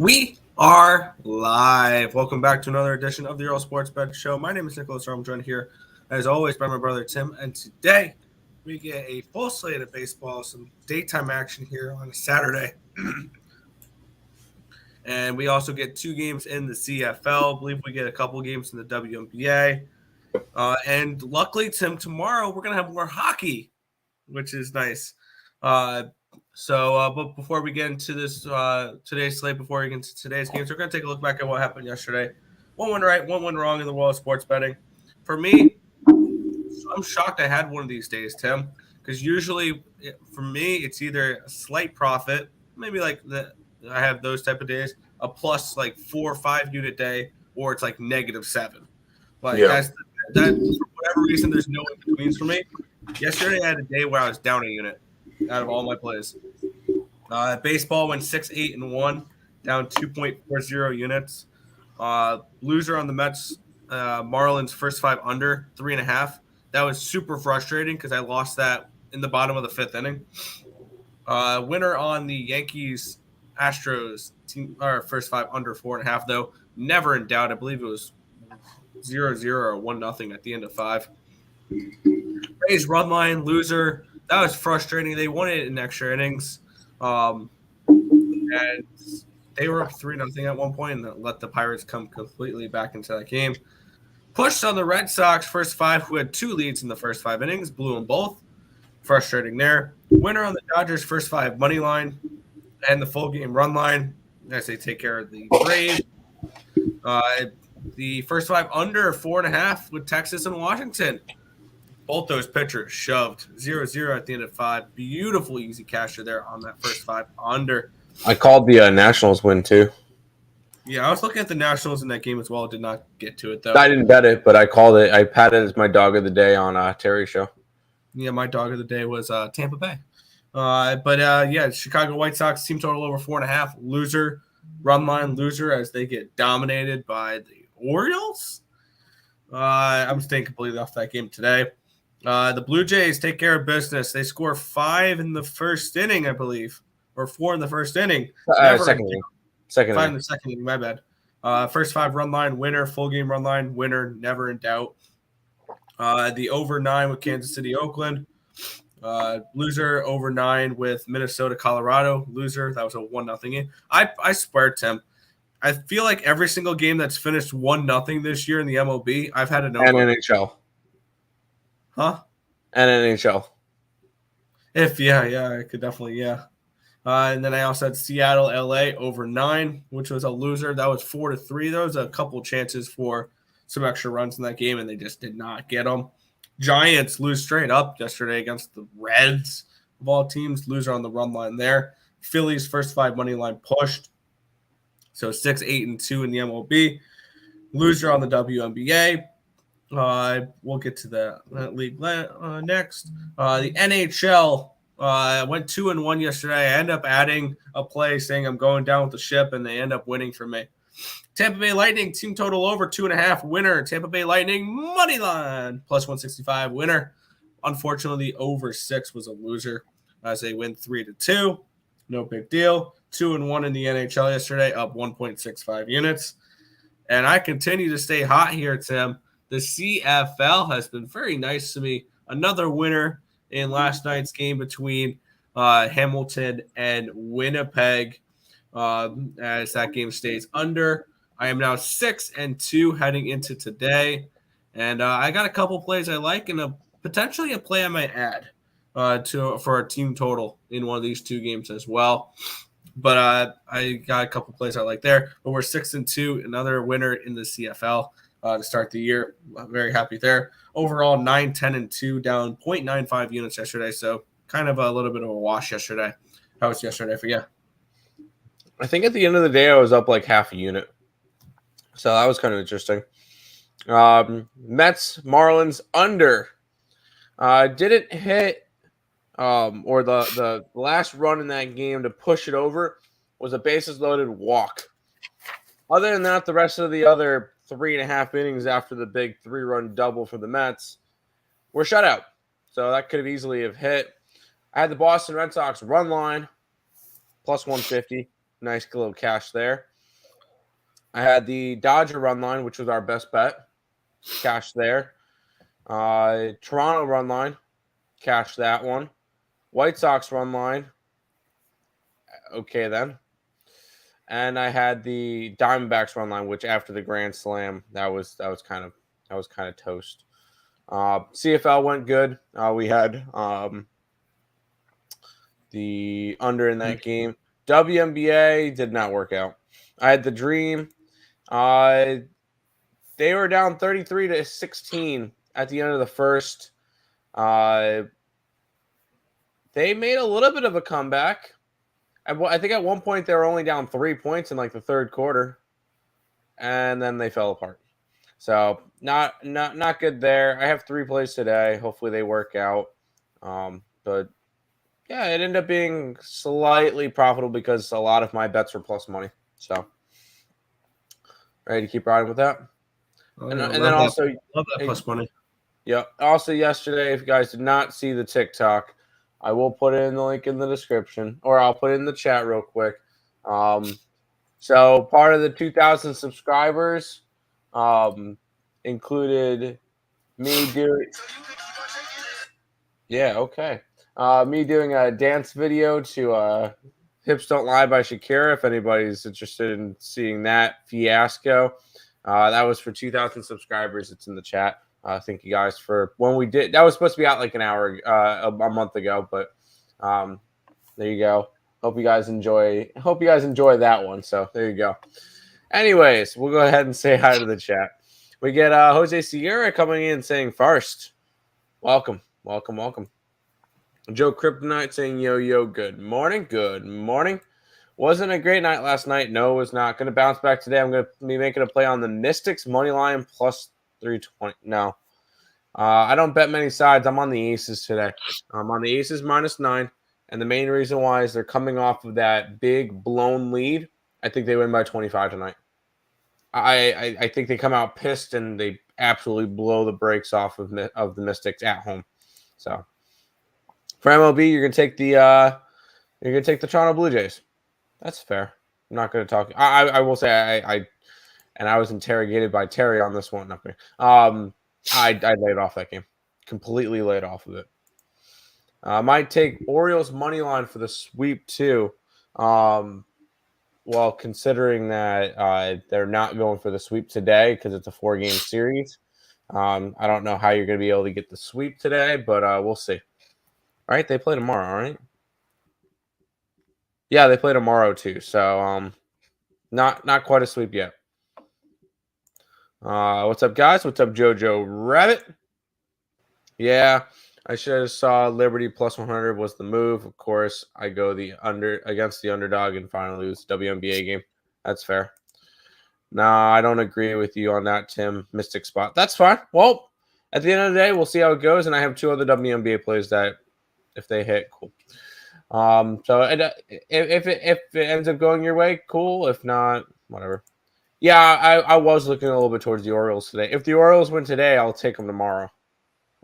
We are live. Welcome back to another edition of the Earle Sports Bet Show. My name is Nicholas. I'm joined here, as always, by my brother Tim. And today, we get a full slate of baseball, some daytime action here on a Saturday. And we also get two games in the CFL. I believe we get a couple games in the WNBA. And luckily, Tim, tomorrow we're going to have more hockey, which is nice. But before we get into this today's slate, before we get into today's games, we're going to take a look back at what happened yesterday. One went right, one went wrong in the world of sports betting. For me, I'm shocked I had one of these days, Tim, because usually for me, it's either a slight profit, maybe like I have those type of days, a plus like 4 or 5 unit day, or it's like -7. Like that for whatever reason, there's no in betweens for me. Yesterday, I had a day where I was down a unit out of all my plays. Baseball went 6-8-1, down 2.40 units. Loser on the Mets, Marlins first 5 under 3.5. That was super frustrating because I lost that in the bottom of the 5th inning. Winner on the Yankees, Astros first 5 under 4.5 though. Never in doubt. I believe it was 0-0 or 1-0 at the end of 5. Rays run line, loser. That was frustrating. They won it in extra innings. And they were up 3-0 at one point and let the Pirates come completely back into that game. Pushed on the Red Sox first 5, who had 2 leads in the first 5 innings, blew them both. Frustrating there. Winner on the Dodgers first 5 money line and the full game run line as they take care of the Braves. The first 5 under 4.5 with Texas and Washington. Both those pitchers shoved 0-0 at the end of 5. Beautiful easy casher there on that first 5 under. I called the Nationals win too. Yeah, I was looking at the Nationals in that game as well. Did not get to it though. I didn't bet it, but I called it. I patted it as my dog of the day on Terry's show. Yeah, my dog of the day was Tampa Bay. Chicago White Sox team total over 4.5. Loser, run line loser as they get dominated by the Orioles. I'm staying completely off that game today. The Blue Jays take care of business. They score 5 in the first inning, I believe, or 4 in the first inning. Second inning. 5 in the second inning, my bad. First 5 run line, winner, full game run line, winner, never in doubt. The over 9 with Kansas City, Oakland. Loser, over 9 with Minnesota, Colorado. Loser, that was a 1-0 game. I swear, Tim, I feel like every single game that's finished 1-0 this year in the MLB, I've had an over. And NHL. Huh? And NHL. I could definitely, yeah. And then I also had Seattle, LA over 9, which was a loser. That was 4-3. There was a couple chances for some extra runs in that game, and they just did not get them. Giants lose straight up yesterday against the Reds of all teams. Loser on the run line there. Phillies first 5 money line pushed. So 6-8-2 in the MLB. Loser on the WNBA. We'll get to the league next. The NHL went 2-1 yesterday. I end up adding a play saying I'm going down with the ship, and they end up winning for me. Tampa Bay Lightning team total over 2.5. Winner Tampa Bay Lightning money line plus 165. Winner. Unfortunately, over 6 was a loser as they win 3-2. No big deal. 2-1 in the NHL yesterday, up 1.65 units. And I continue to stay hot here, Tim. The CFL has been very nice to me. Another winner in last night's game between Hamilton and Winnipeg as that game stays under. I am now 6-2 heading into today. And I got a couple plays I like and potentially a play I might add for a team total in one of these 2 games as well. But I got a couple plays I like there. But we're 6-2, another winner in the CFL. To start the year. I'm very happy there. Overall, 9-10-2, down 0.95 units yesterday. So kind of a little bit of a wash yesterday. How was yesterday for you? I think at the end of the day, I was up like half a unit. So that was kind of interesting. Mets, Marlins, under. Didn't hit, or the last run in that game to push it over was a bases-loaded walk. Other than that, the rest of the other 3.5 innings after the big 3-run double for the Mets were shut out. So that could have easily have hit. I had the Boston Red Sox run line plus 150. Nice little cash there. I had the Dodger run line, which was our best bet. Cash there. Toronto run line. Cash that one. White Sox run line. Okay, then. And I had the Diamondbacks run line, which after the Grand Slam, that was kind of toast. CFL went good. We had the under in that game. WNBA did not work out. I had the Dream. They were down 33-16 at the end of the first. They made a little bit of a comeback. I think at one point they were only down 3 points in like the third quarter, and then they fell apart. So not good there. I have 3 plays today. Hopefully they work out. But yeah, it ended up being slightly profitable because a lot of my bets were plus money. So ready to keep riding with that. Oh, and yeah, then also love that plus money. Yeah. Also yesterday, if you guys did not see the TikTok, I will put in the link in the description, or I'll put it in the chat real quick. So part of the 2,000 subscribers included me doing. Yeah. Okay. Me doing a dance video to "Hips Don't Lie" by Shakira. If anybody's interested in seeing that fiasco, that was for 2,000 subscribers. It's in the chat. Thank you guys for when we did. That was supposed to be out like an hour, a month ago, but there you go. Hope you guys enjoy that one. So there you go. Anyways, we'll go ahead and say hi to the chat. We get Jose Sierra coming in saying first, welcome. Joe Kryptonite saying yo, good morning. Wasn't a great night last night. No, it was not. Going to bounce back today. I'm going to be making a play on the Mystics money line plus 320. No, I don't bet many sides. I'm on the Aces today. I'm on the Aces -9, and the main reason why is they're coming off of that big blown lead. I think they win by 25 tonight. I think they come out pissed and they absolutely blow the brakes off of the Mystics at home. So for MLB, you're gonna take the Toronto Blue Jays. That's fair. I'm not gonna talk. I will say I was interrogated by Terry on this one. I laid off that game. Completely laid off of it. Might take Orioles money line for the sweep too. Well, considering that they're not going for the sweep today because it's a 4-game series. I don't know how you're going to be able to get the sweep today, but we'll see. All right, they play tomorrow, all right? Yeah, they play tomorrow too. So not quite a sweep yet. What's up, guys? What's up, Jojo Rabbit? Yeah, I should have saw Liberty plus 100 was the move. Of course, I go against the underdog and finally lose WNBA game. That's fair. Nah, I don't agree with you on that, Tim. Mystic spot. That's fine. Well, at the end of the day, we'll see how it goes. And I have 2 other WNBA plays that, if they hit, cool. So if it ends up going your way, cool. If not, whatever. Yeah, I was looking a little bit towards the Orioles today. If the Orioles win today, I'll take them tomorrow.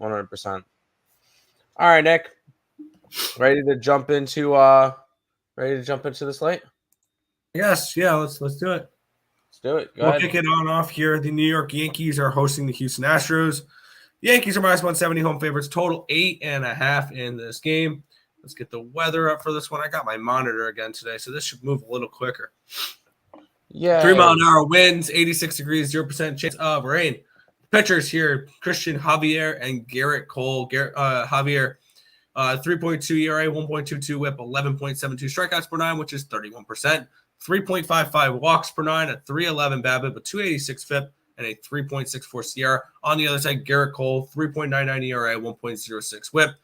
100%. All right, Nick. Ready to jump into the slate? Yes, yeah, let's do it. Let's do it. We'll kick it on off here. The New York Yankees are hosting the Houston Astros. The Yankees are -170 home favorites, total 8.5 in this game. Let's get the weather up for this one. I got my monitor again today, so this should move a little quicker. Yeah. 3-mile-an-hour winds, 86 degrees, 0% chance of rain. Pitchers here, Christian Javier and Garrett Cole. Javier, 3.2 ERA, 1.22 whip, 11.72 strikeouts per 9, which is 31%. 3.55 walks per 9, a 3.11 BABIP, a 2.86 FIP, and a 3.64 SIERA. On the other side, Garrett Cole, 3.99 ERA, 1.06 whip,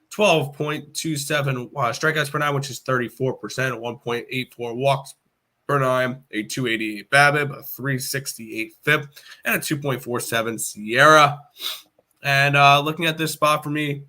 12.27 strikeouts per 9, which is 34%, 1.84 walks per 9, a 288 BABIP, a 368 FIP, and a 2.47 SIERA. And looking at this spot for me,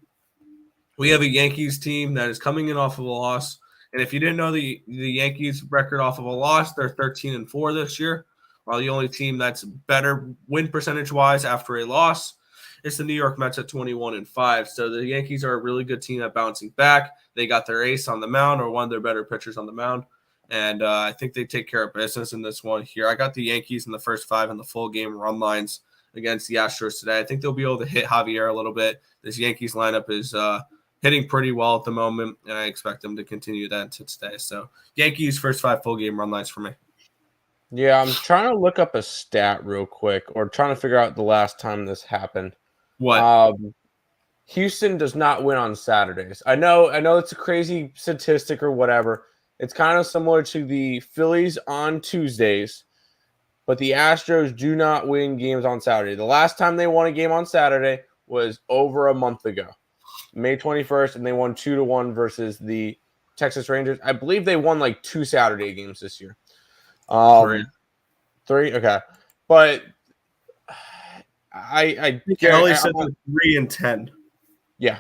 we have a Yankees team that is coming in off of a loss. And if you didn't know the Yankees record off of a loss, they're 13-4 this year, while the only team that's better win percentage-wise after a loss is the New York Mets at 21-5. So the Yankees are a really good team at bouncing back. They got their ace on the mound, or one of their better pitchers on the mound. And I think they take care of business in this one here. I got the Yankees in the first 5 in the full game run lines against the Astros today. I think they'll be able to hit Javier a little bit. This Yankees lineup is hitting pretty well at the moment, and I expect them to continue that into today. So Yankees first 5 full game run lines for me. Yeah, I'm trying to look up a stat real quick, or trying to figure out the last time this happened. What? Houston does not win on Saturdays. I know it's a crazy statistic or whatever. It's kind of similar to the Phillies on Tuesdays, but the Astros do not win games on Saturday. The last time they won a game on Saturday was over a month ago, May 21st, and they won 2-1 versus the Texas Rangers. I believe they won like 2 Saturday games this year. 3? Okay. But I Kelly said 3-10. Yeah.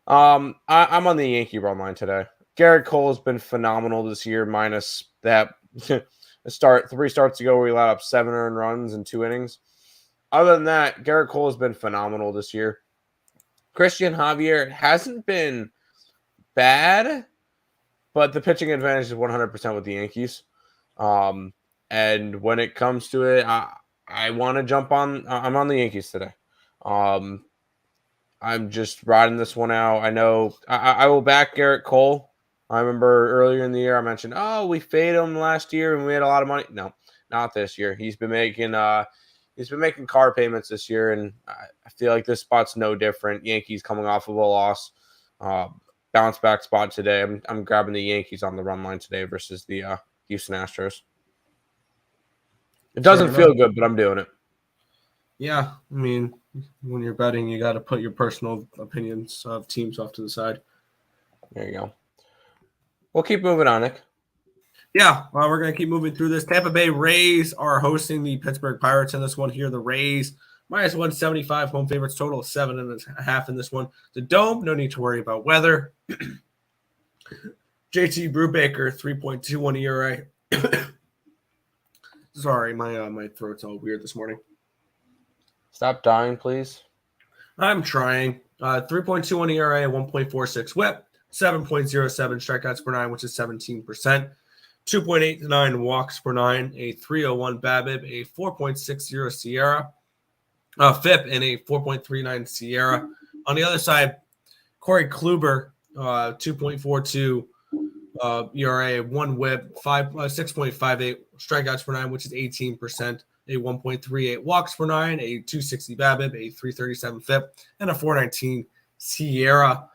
I'm on the Yankee run line today. Garrett Cole has been phenomenal this year, minus that 3 starts ago where he allowed up 7 earned runs in 2 innings. Other than that, Garrett Cole has been phenomenal this year. Christian Javier hasn't been bad, but the pitching advantage is 100% with the Yankees. And when it comes to it, I want to jump on. I'm on the Yankees today. I'm just riding this one out. I know I will back Garrett Cole. I remember earlier in the year I mentioned, we faded him last year and we had a lot of money. No, not this year. He's been making car payments this year, and I feel like this spot's no different. Yankees coming off of a loss, bounce back spot today. I'm grabbing the Yankees on the run line today versus the Houston Astros. It doesn't feel good, but I'm doing it. Yeah, I mean, when you're betting, you got to put your personal opinions of teams off to the side. There you go. We'll keep moving on, Nick. Yeah, well, we're going to keep moving through this. Tampa Bay Rays are hosting the Pittsburgh Pirates in this one here. The Rays, minus 175, home favorites, total of 7.5 in this one. The Dome, no need to worry about weather. JT Brubaker, 3.21 ERA. Sorry, my throat's all weird this morning. Stop dying, please. I'm trying. 3.21 ERA, 1.46 whip, 7.07 strikeouts per 9, which is 17%. 2.89 walks per 9, a 3.01 BABIP, a 4.60 Sierra, FIP, and a 4.39 Sierra. On the other side, Corey Kluber, 2.42 ERA, 1 whip, 6.58 strikeouts per 9, which is 18%. A 1.38 walks per 9, a 260 BABIP, a 337 FIP, and a 419 Sierra.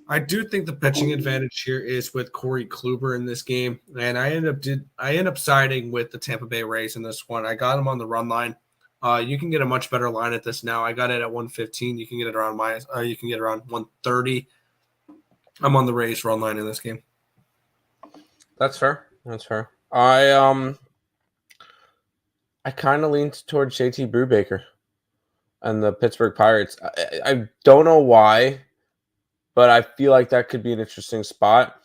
I do think the pitching advantage here is with Corey Kluber in this game, and I end up siding with the Tampa Bay Rays in this one. I got him on the run line. You can get a much better line at this now. I got it at 115. You can get it around you can get around 130. I'm on the Rays run line in this game. That's fair. I kind of leaned towards JT Brubaker and the Pittsburgh Pirates. I don't know why, but I feel like that could be an interesting spot.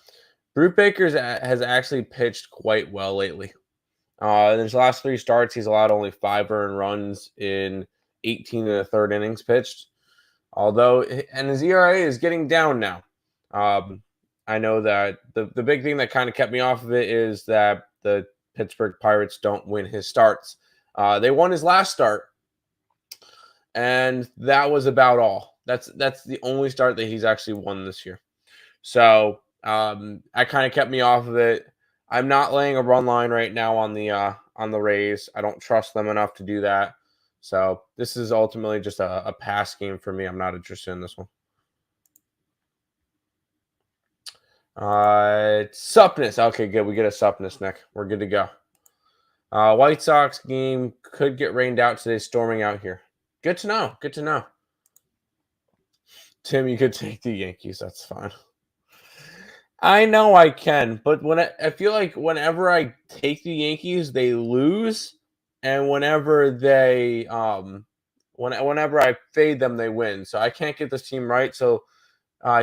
Brubaker has actually pitched quite well lately. In his last 3 starts, he's allowed only 5 earned runs in 18 and a third innings pitched. And his ERA is getting down now. I know that the big thing that kind of kept me off of it is that the Pittsburgh Pirates don't win his starts. They won his last start, and that was about all. That's the only start that he's actually won this year. So I kind of kept me off of it. I'm not laying a run line right now on the Rays. I don't trust them enough to do that. So this is ultimately just a pass game for me. I'm not interested in this one. Suppness. Okay, good. We get a suppness, Nick. We're good to go. White Sox game could get rained out today, storming out here. Good to know. Tim, you could take the Yankees. That's fine. I know I can, but I feel like whenever I take the Yankees, they lose, and whenever whenever I fade them, they win. So I can't get this team right. So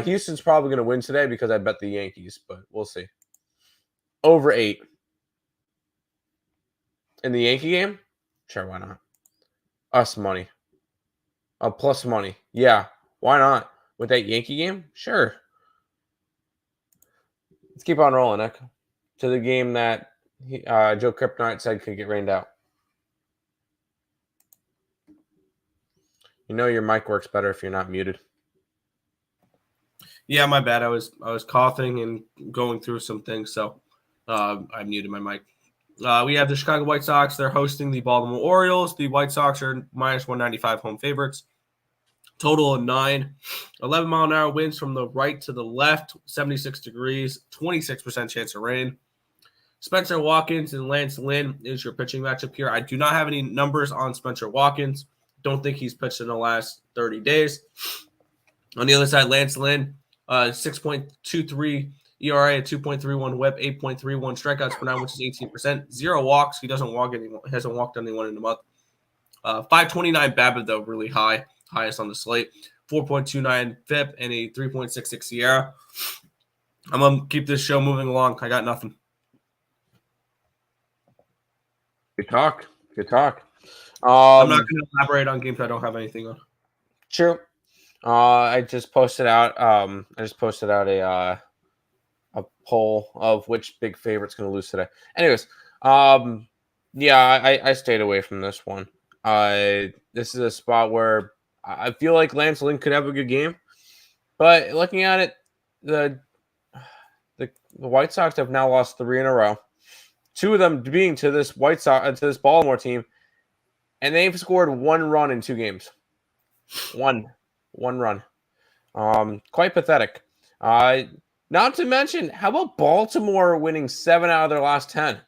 Houston's probably going to win today because I bet the Yankees, but we'll see. Over 8. In the Yankee game? Sure, why not? Us money. Plus money. Yeah, why not? With that Yankee game? Sure. Let's keep on rolling, Nick. to the game that Joe Kryptonite said could get rained out? You know your mic works better if you're not muted. Yeah, my bad. I was coughing and going through some things, so I muted my mic. We have the Chicago White Sox. They're hosting the Baltimore Orioles. The White Sox are minus 195 home favorites. Total of 9. 11-mile-an-hour winds from the right to the left, 76 degrees, 26% chance of rain. Spencer Watkins and Lance Lynn is your pitching matchup here. I do not have any numbers on Spencer Watkins. Don't think he's pitched in the last 30 days. On the other side, Lance Lynn, 6.23 ERA, a 2.31 whip, 8.31 strikeouts per 9, which is 18%. 0 walks. He doesn't walk anyone. Hasn't walked anyone in a month. 529 BABIP, though, really high. Highest on the slate. 4.29 FIP and a 3.66 Sierra. I'm going to keep this show moving along. I got nothing. Good talk. I'm not going to elaborate on games I don't have anything on. True. I just posted out. A poll of which big favorite's going to lose today. Anyways, yeah, I stayed away from this one. This is a spot where I feel like Lance Lynn could have a good game, but looking at it, the White Sox have now lost 3 in a row. 2 of them being to this Baltimore team, and they've scored 1 run in 2 games. One run. Quite pathetic. Not to mention, how about Baltimore winning 7 out of their last 10?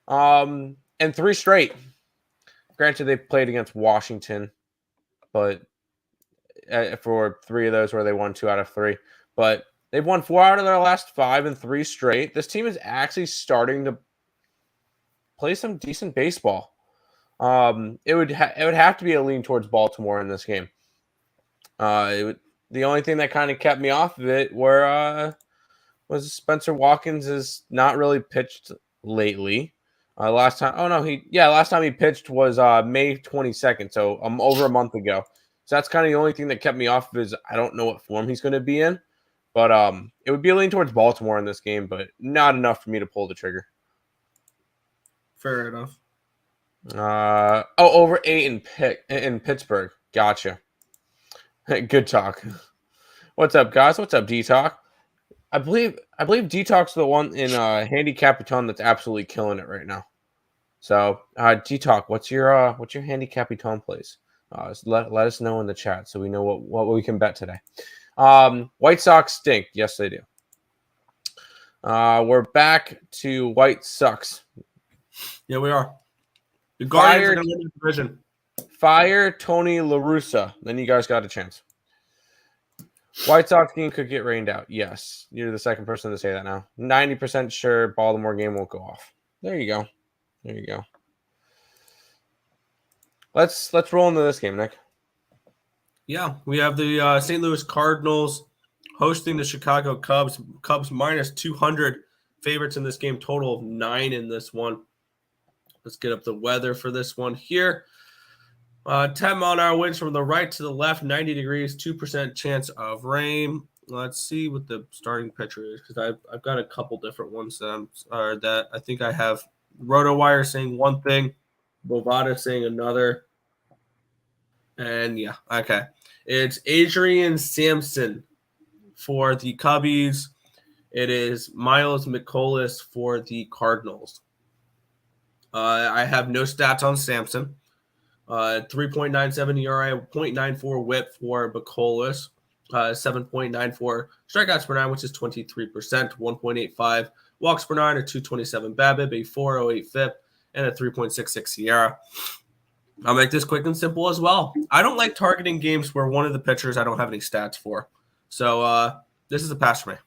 And 3 straight. Granted, they played against Washington, but for 3 of those where they won 2 out of 3. But they've won 4 out of their last 5 and 3 straight. This team is actually starting to play some decent baseball. It would have to be a lean towards Baltimore in this game. The only thing that kind of kept me off of it was Spencer Watkins has not really pitched lately. Last time he pitched was May 22nd, so over a month ago. So that's kind of the only thing that kept me off of is I don't know what form he's going to be in. But it would be a lean towards Baltimore in this game, but not enough for me to pull the trigger. Fair enough. Over 8 in Pittsburgh. Gotcha. Good talk. What's up, guys? What's up, D-Talk? I believe D-Talk's the one in Handy Capitan that's absolutely killing it right now. So, D-Talk, what's your Handy Capitan plays? Let us know in the chat so we know what we can bet today. White Sox stink. Yes, they do. We're back to White Sox. Yeah, we are. The Guardians are going to win the division. Fire Tony La Russa. Then you guys got a chance. White Sox game could get rained out. Yes. You're the second person to say that now. 90% sure Baltimore game won't go off. There you go. Let's roll into this game, Nick. Yeah, we have the St. Louis Cardinals hosting the Chicago Cubs. Cubs minus 200 favorites in this game. Total of 9 in this one. Let's get up the weather for this one here. 10-mile-an-hour winds from the right to the left, 90 degrees, 2% chance of rain. Let's see what the starting pitcher is because I've got a couple different ones that I think I have RotoWire saying one thing, Bovada saying another. And yeah, okay. It's Adrian Sampson for the Cubbies. It is Miles McCollum for the Cardinals. I have no stats on Sampson. 3.97 ERA, 0.94 whip for McCollum. 7.94 strikeouts per 9, which is 23%. 1.85 walks per 9, a 227 BABIP, a 408 FIP, and a 3.66 Sierra. I'll make this quick and simple as well. I don't like targeting games where one of the pitchers I don't have any stats for. So this is a pass for me.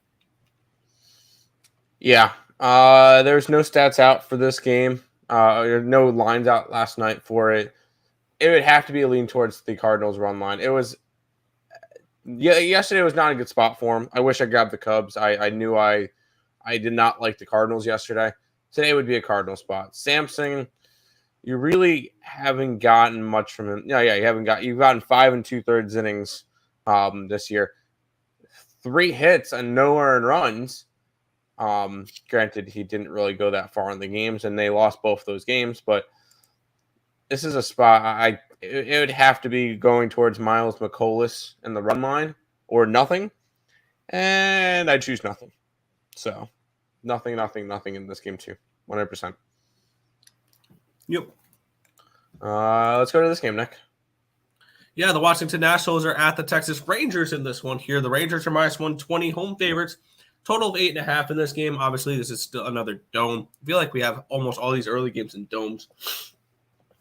Yeah. There's no stats out for this game. There are no lines out last night for it. It would have to be a lean towards the Cardinals run line. It was yesterday was not a good spot for him. I wish I grabbed the Cubs. I knew I did not like the Cardinals yesterday. Today would be a Cardinal spot. Sampson, you really haven't gotten much from him. You've gotten 5 2/3 innings this year. 3 hits and no earned runs. Granted, he didn't really go that far in the games, and they lost both those games. But this is a spot it would have to be going towards Miles McCollum in the run line or nothing, and I choose nothing. So nothing in this game too. 100%. Yep. Let's go to this game, Nick. Yeah, the Washington Nationals are at the Texas Rangers in this one here. The Rangers are minus 120 home favorites. Total of 8.5 in this game. Obviously, this is still another dome. I feel like we have almost all these early games in domes.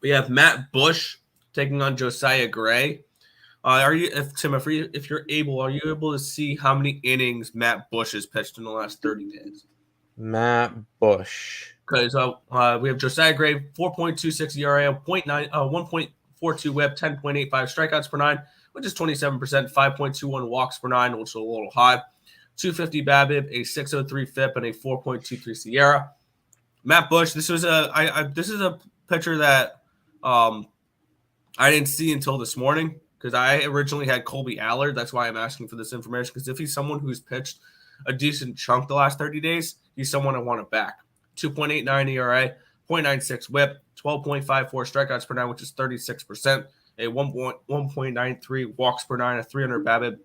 We have Matt Bush taking on Josiah Gray. If you're able, are you able to see how many innings Matt Bush has pitched in the last 30 days? Matt Bush. Because we have Josiah Gray, 4.26 ERA, 1.42 WHIP, 10.85 strikeouts per nine, which is 27%, 5.21 walks per nine, which is a little high. 250 BABIP, a 603 FIP, and a 4.23 SIERA. Matt Bush, this is a pitcher that I didn't see until this morning because I originally had Colby Allard. That's why I'm asking for this information, because if he's someone who's pitched a decent chunk the last 30 days, he's someone I want to back. 2.89 ERA, 0.96 WHIP, 12.54 strikeouts per nine, which is 36%, a 1.93 walks per nine, a 300 BABIP,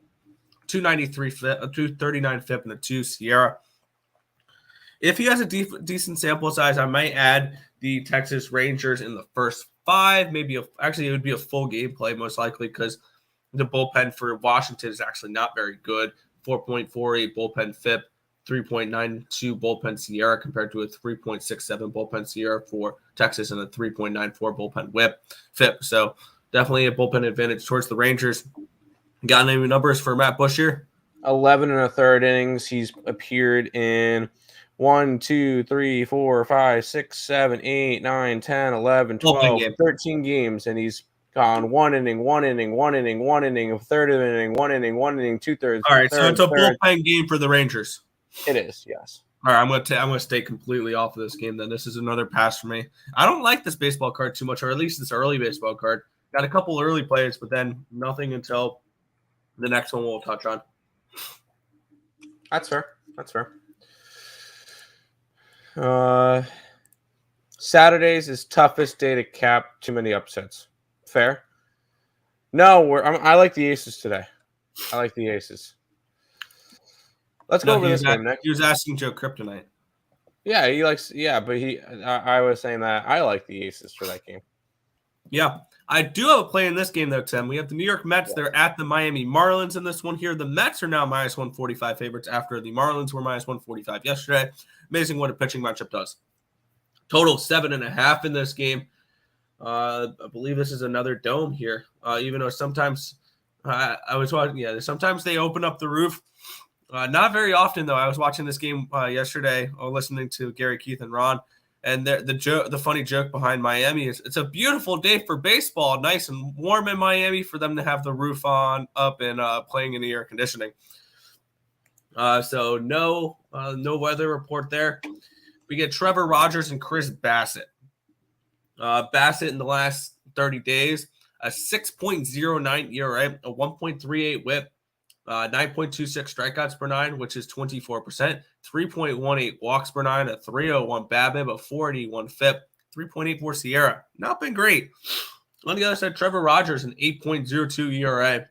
293 FIP, a 239 FIP, and a 2 SIERA. If he has a decent sample size, I might add the Texas Rangers in the first 5. Actually, it would be a full gameplay most likely because the bullpen for Washington is actually not very good. 4.48 bullpen FIP, 3.92 bullpen SIERA compared to a 3.67 bullpen SIERA for Texas and a 3.94 bullpen FIP. So definitely a bullpen advantage towards the Rangers. Got any numbers for Matt Bush here? 11 1/3 innings. He's appeared in 1, 2, 3, 4, 5, 6, 7, 8, 9, 10, 11, 12, 13 games, and he's gone 1 inning, 1 inning, 1 inning, 1 inning, a third of an inning, 1 inning, 1 inning, 2/3. All right, so it's a bullpen game for the Rangers. It is, yes. All right, I'm gonna stay completely off of this game. Then this is another pass for me. I don't like this baseball card too much, or at least this early baseball card. Got a couple early plays, but then nothing until the next one we'll touch on. That's fair. Saturdays is toughest day to cap too many upsets. Fair? No, I like the Aces today. I like the Aces. Let's go over this game, Nick. He was asking Joe Kryptonite. Yeah, he likes. Yeah, but I was saying that I like the Aces for that game. Yeah, I do have a play in this game though, Tim. We have the New York Mets. They're at the Miami Marlins in this one here. The Mets are now minus 145 favorites after the Marlins were minus 145 yesterday. Amazing what a pitching matchup does. Total 7.5 in this game. I believe this is another dome here. Even though sometimes I was watching, sometimes they open up the roof. Not very often though. I was watching this game yesterday, listening to Gary, Keith, and Ron, and the funny joke behind Miami is it's a beautiful day for baseball, nice and warm in Miami for them to have the roof up and playing in the air conditioning. So no weather report there. We get Trevor Rogers and Chris Bassett. Bassett in the last 30 days, a 6.09 ERA, a 1.38 WHIP, 9.26 strikeouts per nine, which is 24%, 3.18 walks per nine, a 301 BABIP, a 481 FIP, 3.84 SIERA. Not been great. On the other side, Trevor Rogers, an 8.02 ERA,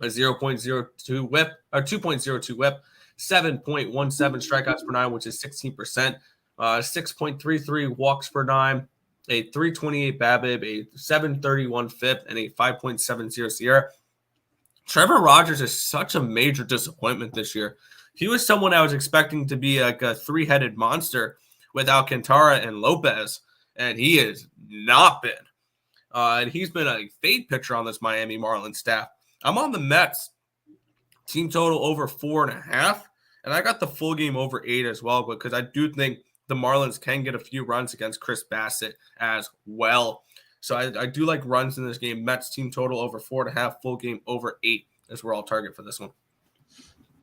a 0.02 WHIP, or 2.02 WHIP, 7.17 strikeouts per nine, which is 16%, 6.33 walks per nine, a 328 BABIP, a 731 FIP, and a 5.70 SIERA. Trevor Rogers is such a major disappointment this year. He was someone I was expecting to be like a three-headed monster with Alcantara and Lopez, and he has not been. And he's been a fade pitcher on this Miami Marlins staff. I'm on the Mets. Team total over 4.5, and I got the full game over 8 as well, because I do think the Marlins can get a few runs against Chris Bassett as well. So I do like runs in this game. Mets team total over 4.5, full game over 8 is where I'll target for this one.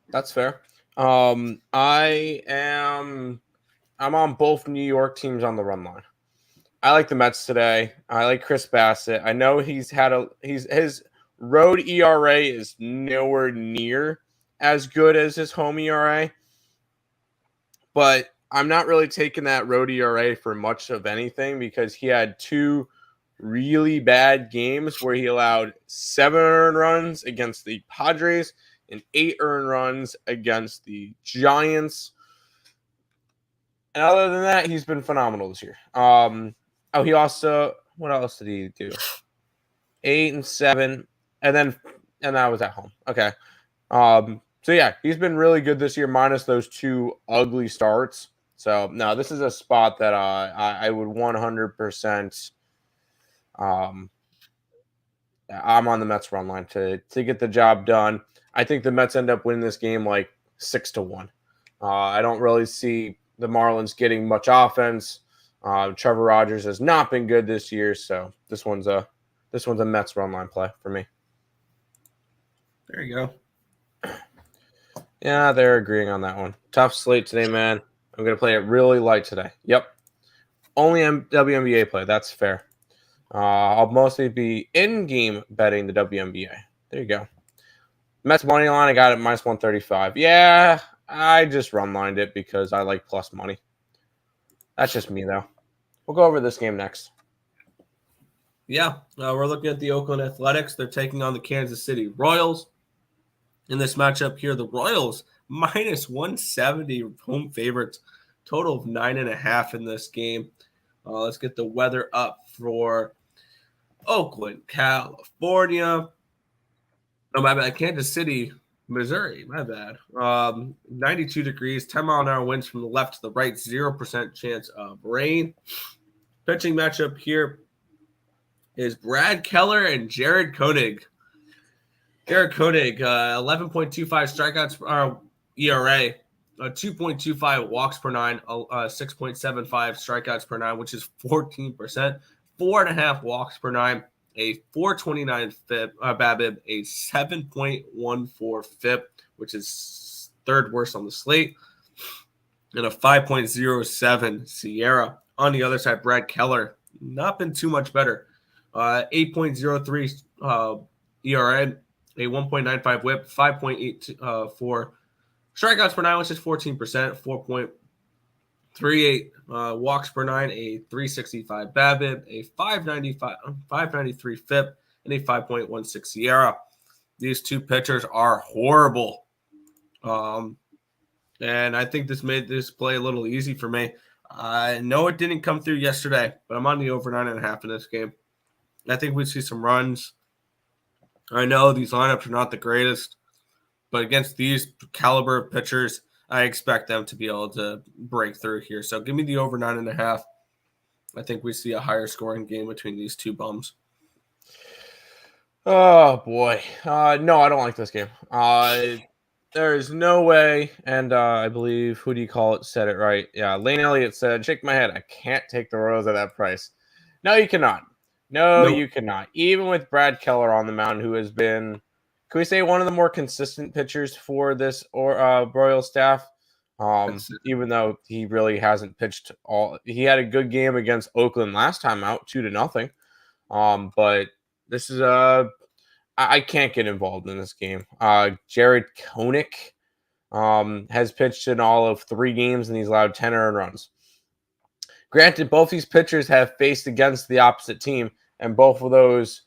That's fair. I'm on both New York teams on the run line. I like the Mets today. I like Chris Bassett. I know his road ERA is nowhere near as good as his home ERA. but I'm not really taking that road ERA for much of anything because he had 2 really bad games where he allowed 7 earned runs against the Padres and 8 earned runs against the Giants. And other than that, he's been phenomenal this year. He also, what else did he do? 8 and 7, and that was at home. Okay. So yeah, he's been really good this year, minus those 2 ugly starts. So no, this is a spot that I would 100%. I'm on the Mets run line to get the job done. I think the Mets end up winning this game like 6-1. I don't really see the Marlins getting much offense. Trevor Rogers has not been good this year, so this one's a Mets run line play for me. There you go. Yeah, they're agreeing on that one. Tough slate today, man. I'm going to play it really light today. Yep. Only WNBA play. That's fair. I'll mostly be in-game betting the WNBA. There you go. Mets money line, I got it minus 135. Yeah, I just run lined it because I like plus money. That's just me, though. We'll go over this game next. Yeah, we're looking at the Oakland Athletics. They're taking on the Kansas City Royals. In this matchup here, the Royals minus 170 home favorites, total of 9.5 in this game. Let's get the weather up for Oakland, California. Oh, my bad. Kansas City, Missouri. My bad. 92 degrees, 10-mile-an-hour winds from the left to the right, 0% chance of rain. Pitching matchup here is Brad Keller and Jared Koenig. Jared Koenig, 11.25 strikeouts ERA, 2.25 walks per 9, 6.75 strikeouts per 9, which is 14%, 4.5 walks per 9, a 4.29 FIP, BABIP, a 7.14 FIP, which is third worst on the slate, and a 5.07 Sierra. On the other side, Brad Keller, not been too much better, 8.03 ERA. A 1.95 whip, 5.84 strikeouts per 9, which is 14%, 4.38 walks per 9, a 365 BABIP, a 593 FIP, and a 5.16 Sierra. These 2 pitchers are horrible. And I think this made this play a little easy for me. I know it didn't come through yesterday, but I'm on the over 9.5 in this game. I think we see some runs. I know these lineups are not the greatest, but against these caliber of pitchers, I expect them to be able to break through here. So give me the over 9.5. I think we see a higher scoring game between these 2 bums. Oh, boy. No, I don't like this game. There is no way, and I believe, who do you call it, said it right. Yeah, Lane Elliott said, shake my head, I can't take the Royals at that price. No, you cannot. No, you cannot. Even with Brad Keller on the mound, who has been, can we say, one of the more consistent pitchers for this Royal staff, even though he really hasn't pitched all. He had a good game against Oakland last time out, 2-0. But this is I can't get involved in this game. Jared Koenig has pitched in all of 3 games, and he's allowed 10 earned runs. Granted, both these pitchers have faced against the opposite team, and both of those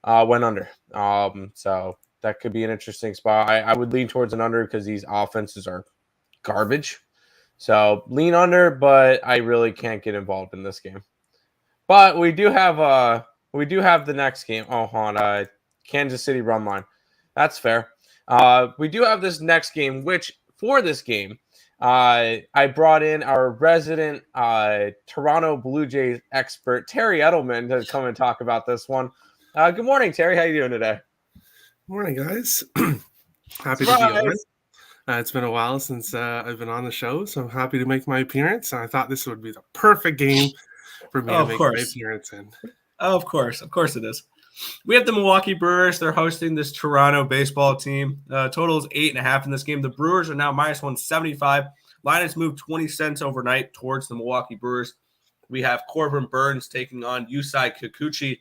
went under. So that could be an interesting spot. I would lean towards an under because these offenses are garbage. So lean under, but I really can't get involved in this game. But we do have the next game. Oh, hold on. Kansas City run line. That's fair. We do have this next game, which for this game, I brought in our resident Toronto Blue Jays expert, Terry Edelman, to come and talk about this one. Good morning, Terry. How you doing today? Morning, guys. Happy to be on. It's been a while since I've been on the show, so I'm happy to make my appearance. I thought this would be the perfect game for me to make my appearance in. Of course it is. We have the Milwaukee Brewers. They're hosting this Toronto baseball team. Total is 8.5 in this game. The Brewers are now minus 175. Line has moved 20 cents overnight towards the Milwaukee Brewers. We have Corbin Burns taking on Yusei Kikuchi.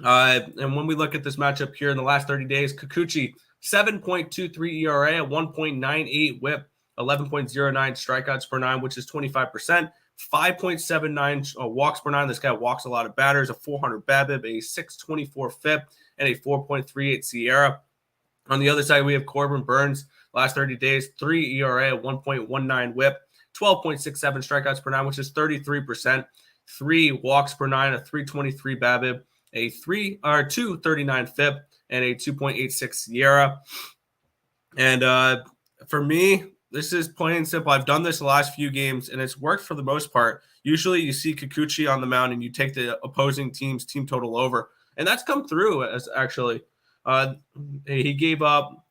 And when we look at this matchup here in the last 30 days, Kikuchi, 7.23 ERA, a 1.98 whip, 11.09 strikeouts per nine, which is 25%. 5.79 walks per nine. This guy walks a lot of batters, a 400 BABIP, a 624 FIP, and a 4.38 SIERA. On the other side, we have Corbin Burnes. Last 30 days, 3 ERA, 1.19 WHIP, 12.67 strikeouts per nine, which is 33%. 3 walks per nine, a 323 BABIP, a 239 FIP, and a 2.86 SIERA. And for me, this is plain and simple. I've done this the last few games, and it's worked for the most part. Usually you see Kikuchi on the mound, and you take the opposing team's team total over. And that's come through as actually. He gave up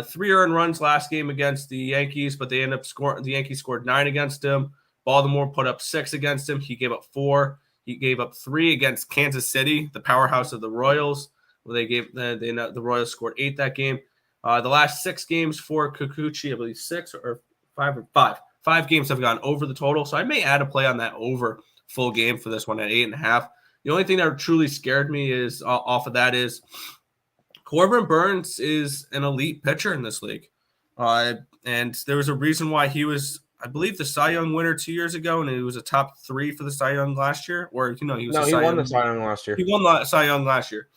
3 earned runs last game against the Yankees, but they ended up scoring. The Yankees scored 9 against him. Baltimore put up 6 against him. He gave up 4. He gave up 3 against Kansas City, the powerhouse of the Royals. The Royals scored 8 that game. The last 6 games for Kikuchi, I believe 6 or 5. 5 games have gone over the total. So I may add a play on that over full game for this one at 8.5. The only thing that truly scared me is off of that is Corbin Burnes is an elite pitcher in this league. And there was a reason why he was, I believe, the Cy Young winner 2 years ago, and he was a top 3 for the Cy Young last year. Or, he was he won the Cy Young last year. He won the Cy Young last year.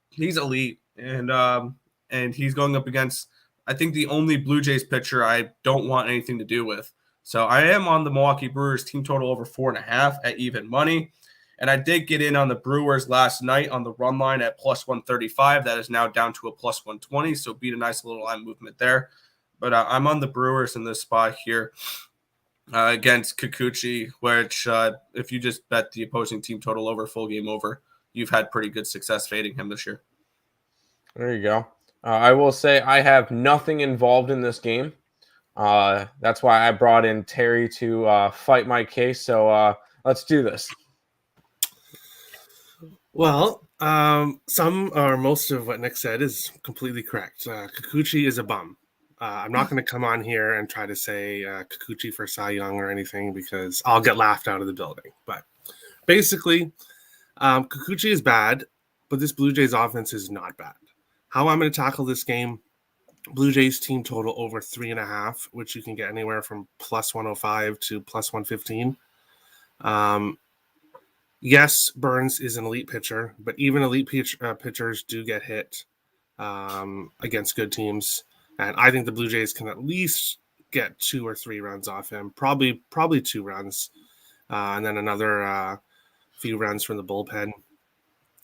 He's elite, and he's going up against, I think, the only Blue Jays pitcher I don't want anything to do with. So I am on the Milwaukee Brewers team total over 4.5 at even money. And I did get in on the Brewers last night on the run line at plus 135. That is now down to a plus 120, so beat a nice little line movement there. But I'm on the Brewers in this spot here against Kikuchi, which if you just bet the opposing team total over, full game over, you've had pretty good success fading him this year. There you go. I will say I have nothing involved in this game. That's why I brought in Terry to fight my case. So let's do this. Well, some or most of what Nick said is completely correct. Kikuchi is a bum. I'm not going to come on here and try to say Kikuchi for Cy Young or anything because I'll get laughed out of the building. But basically, Kikuchi is bad, but this Blue Jays offense is not bad. How I'm going to tackle this game, Blue Jays team total over 3.5, which you can get anywhere from plus 105 to plus 115. Yes, Burnes is an elite pitcher, but even elite pitchers do get hit against good teams. And I think the Blue Jays can at least get 2 or 3 runs off him, probably 2 runs, and then another few runs from the bullpen.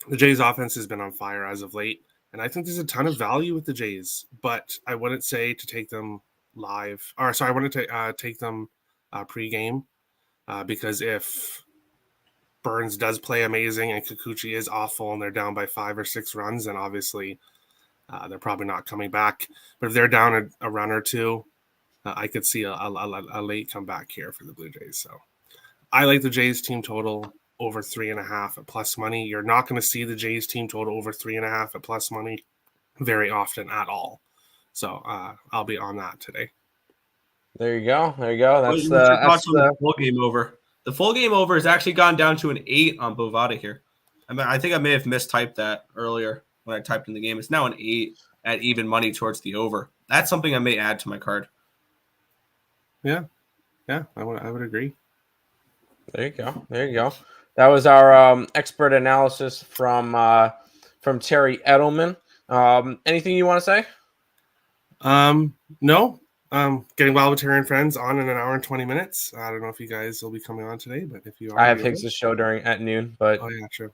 The Jays offense has been on fire as of late, and I think there's a ton of value with the Jays, but I wouldn't say to take them live. Or sorry, I wouldn't take them pregame because if Burnes does play amazing and Kikuchi is awful and they're down by 5 or 6 runs, then obviously they're probably not coming back. But if they're down a run or 2, I could see a late comeback here for the Blue Jays. So I like the Jays team total over 3.5 at plus money. You're not going to see the Jays team total over 3.5 at plus money very often at all. So I'll be on that today. There you go. That's the full game over. The full game over has actually gone down to an 8 on Bovada here. I think I may have mistyped that earlier when I typed in the game. It's now an 8 at even money towards the over. That's something I may add to my card. Yeah, I would agree. There you go. That was our expert analysis from Terry Edelman. Anything you want to say? No. Getting Wild with Terry and Friends on in an hour and 20 minutes. I don't know if you guys will be coming on today, but if you are, I have Higgs' show at noon. But oh yeah, true.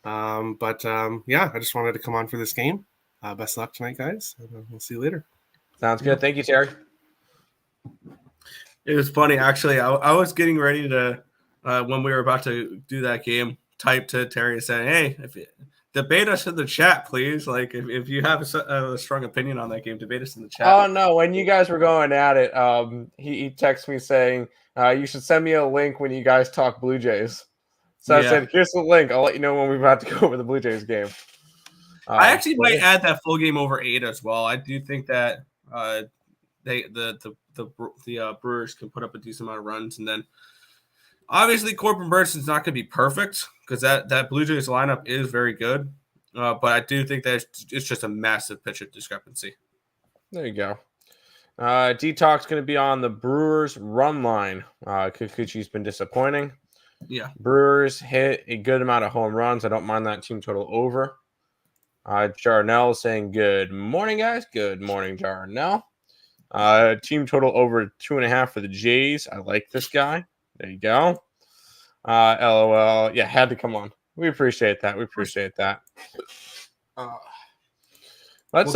I just wanted to come on for this game. Best of luck tonight, guys. We'll see you later. Sounds good. Thank you, Terry. It was funny, actually. I was getting ready to, when we were about to do that game, type to Terry and say, hey, debate us in the chat, please. Like, if you have a strong opinion on that game, debate us in the chat. Oh, no. When you guys were going at it, he texted me saying, you should send me a link when you guys talk Blue Jays. So I said, here's the link. I'll let you know when we're about to go over the Blue Jays game. I actually might add that full game over 8 as well. I do think that the Brewers can put up a decent amount of runs. And then, obviously, Corbin Burnes is not going to be perfect because that Blue Jays lineup is very good. But I do think that it's just a massive pitcher discrepancy. There you go. Detox going to be on the Brewers run line. Kikuchi's been disappointing. Yeah. Brewers hit a good amount of home runs. I don't mind that team total over. Jarnell saying good morning, guys. Good morning, Jarnell. Team total over 2.5 for the Jays. I like this guy. There you go. LOL. Yeah, had to come on. We appreciate that. Let's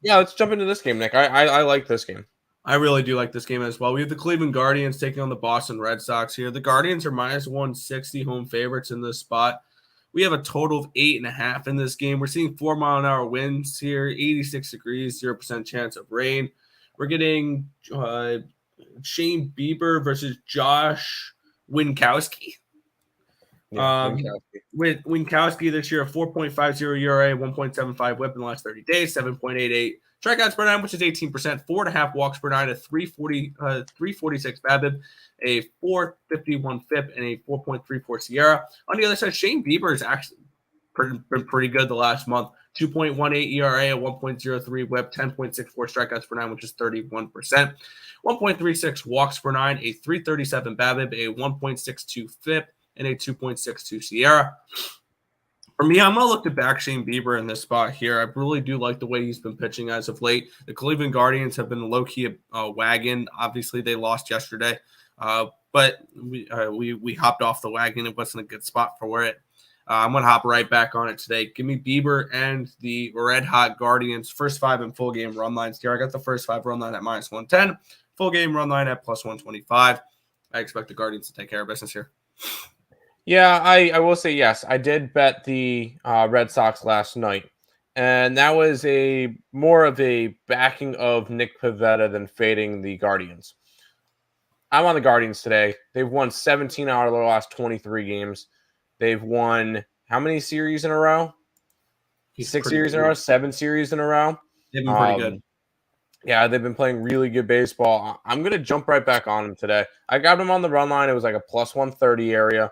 let's jump into this game, Nick. I like this game. I really do like this game as well. We have the Cleveland Guardians taking on the Boston Red Sox here. The Guardians are minus 160 home favorites in this spot. We have a total of 8.5 in this game. We're seeing 4-mile-an-hour winds here, 86 degrees, 0% chance of rain. We're getting Shane Bieber versus Josh Winkowski. With Winkowski this year, a 4.50 ERA, 1.75 WHIP in the last 30 days, 7.88 strikeouts per nine, which is 18%, 4.5 walks per nine, a 346 BABIP, a 451 FIP, and a 4.34 Sierra. On the other side, Shane Bieber has actually been pretty good the last month. 2.18 ERA, a 1.03 WHIP, 10.64 strikeouts per nine, which is 31%. 1.36 walks per nine, a 337 BABIP, a 1.62 FIP, and a 2.62 Sierra. For me, I'm going to look to back Shane Bieber in this spot here. I really do like the way he's been pitching as of late. The Cleveland Guardians have been low-key wagon. Obviously, they lost yesterday, but we hopped off the wagon. It wasn't a good spot for it. I'm going to hop right back on it today. Give me Bieber and the red-hot Guardians. First 5 in full game run lines here. I got the first 5 run line at minus 110. Full game run line at plus 125. I expect the Guardians to take care of business here. Yeah, I will say yes. I did bet the Red Sox last night, and that was more of a backing of Nick Pivetta than fading the Guardians. I'm on the Guardians today. They've won 17 out of their last 23 games. They've won how many series in a row? 6 series in a row, 7 series in a row. They've been pretty good. Yeah, they've been playing really good baseball. I'm going to jump right back on them today. I got them on the run line. It was like a plus 130 area.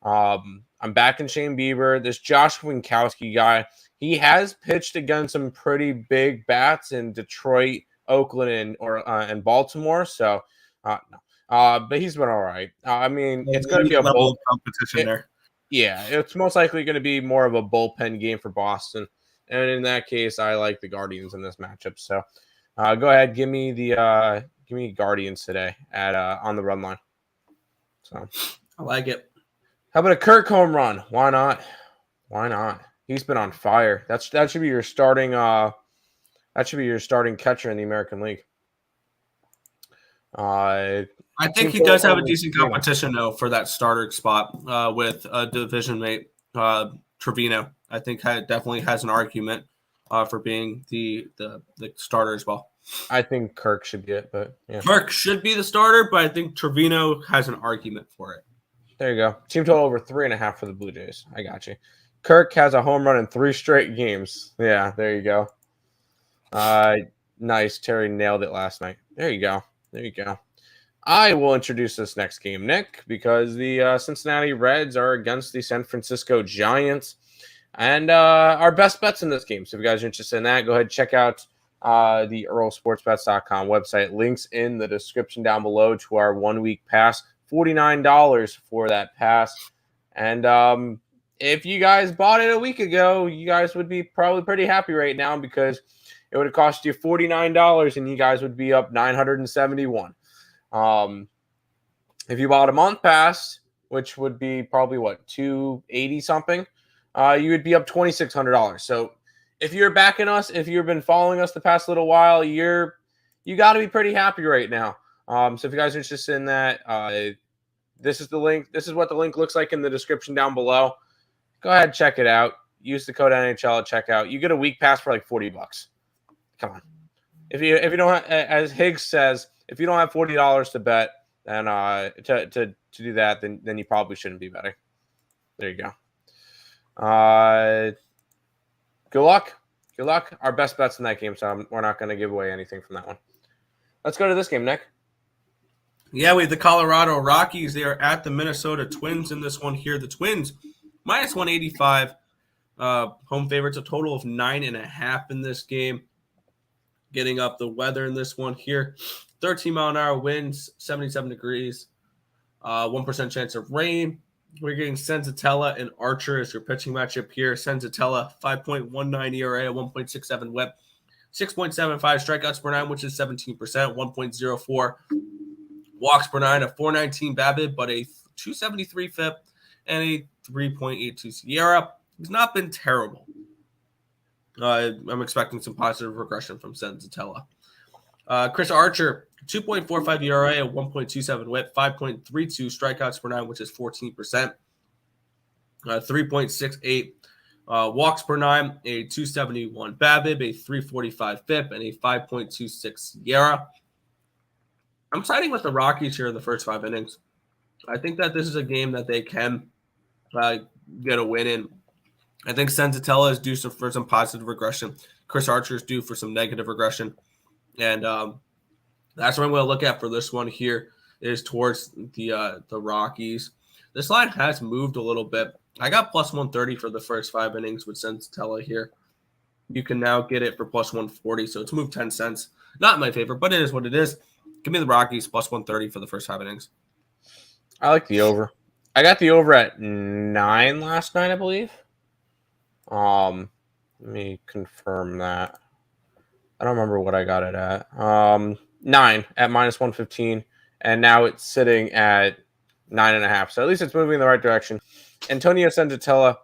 I'm back in Shane Bieber. This Josh Winkowski guy, he has pitched against some pretty big bats in Detroit, Oakland, and Baltimore. So, but he's been all right. I mean, it's going to be a bullpen competition there. Yeah, it's most likely going to be more of a bullpen game for Boston, and in that case, I like the Guardians in this matchup. So, go ahead, give me Guardians today at on the run line. So, I like it. How about a Kirk home run? Why not? He's been on fire. That should be your starting. That should be your starting catcher in the American League. I think he does have a decent competition though for that starter spot with division mate Trevino. I think definitely has an argument for being the starter as well. I think Kirk should be it, but yeah. Kirk should be the starter, but I think Trevino has an argument for it. There you go. Team total over 3.5 for the Blue Jays. I got you. Kirk has a home run in 3 straight games. Yeah, there you go. Nice. Terry nailed it last night. There you go. I will introduce this next game, Nick, because the Cincinnati Reds are against the San Francisco Giants. And our best bets in this game. So if you guys are interested in that, go ahead and check out the EarleSportsBets.com website. Links in the description down below to our 1-week pass. $49 for that pass. And if you guys bought it a week ago, you guys would be probably pretty happy right now because it would have cost you $49 and you guys would be up $971. If you bought a month pass, which would be probably $280 something, you would be up $2,600. So if you're backing us, if you've been following us the past little while, you got to be pretty happy right now. So if you guys are interested in that, this is the link. This is what the link looks like in the description down below. Go ahead, check it out. Use the code NHL at checkout. You get a week pass for like $40. Come on. If you don't have, as Higgs says, if you don't have $40 to bet, then to do that, then you probably shouldn't be betting. There you go. Good luck. Our best bets in that game, so we're not going to give away anything from that one. Let's go to this game, Nick. Yeah, we have the Colorado Rockies. They are at the Minnesota Twins in this one here. The Twins, minus 185. Home favorites, a total of 9.5 in this game. Getting up the weather in this one here. 13-mile-an-hour winds, 77 degrees. 1% chance of rain. We're getting Senzatella and Archer as your pitching matchup here. Senzatella, 5.19 ERA, 1.67 WHIP, 6.75 strikeouts per nine, which is 17%, 1.04 walks per nine, a 4.19 BABIP, but a 2.73 FIP, and a 3.82 Sierra. He's not been terrible. I'm expecting some positive regression from Senzatella. Chris Archer, 2.45 ERA, a 1.27 WHIP, 5.32 strikeouts per nine, which is 14%. 3.68 walks per nine, a 271 BABIP, a 345 FIP, and a 5.26 Sierra. I'm siding with the Rockies here in the first 5 innings. I think that this is a game that they can get a win in. I think Senzatella is due for some positive regression. Chris Archer is due for some negative regression. And that's what I'm going to look at for this one here is towards the Rockies. This line has moved a little bit. I got plus 130 for the first 5 innings with Senzatella here. You can now get it for plus 140, so it's moved 10 cents. Not in my favor, but it is what it is. Give me the Rockies plus 130 for the first 5 innings. I like the over. I got the over at 9 last night, I believe. Let me confirm that. I don't remember what I got it at. 9 at minus 115, and now it's sitting at 9.5. So at least it's moving in the right direction. Antonio Senzatella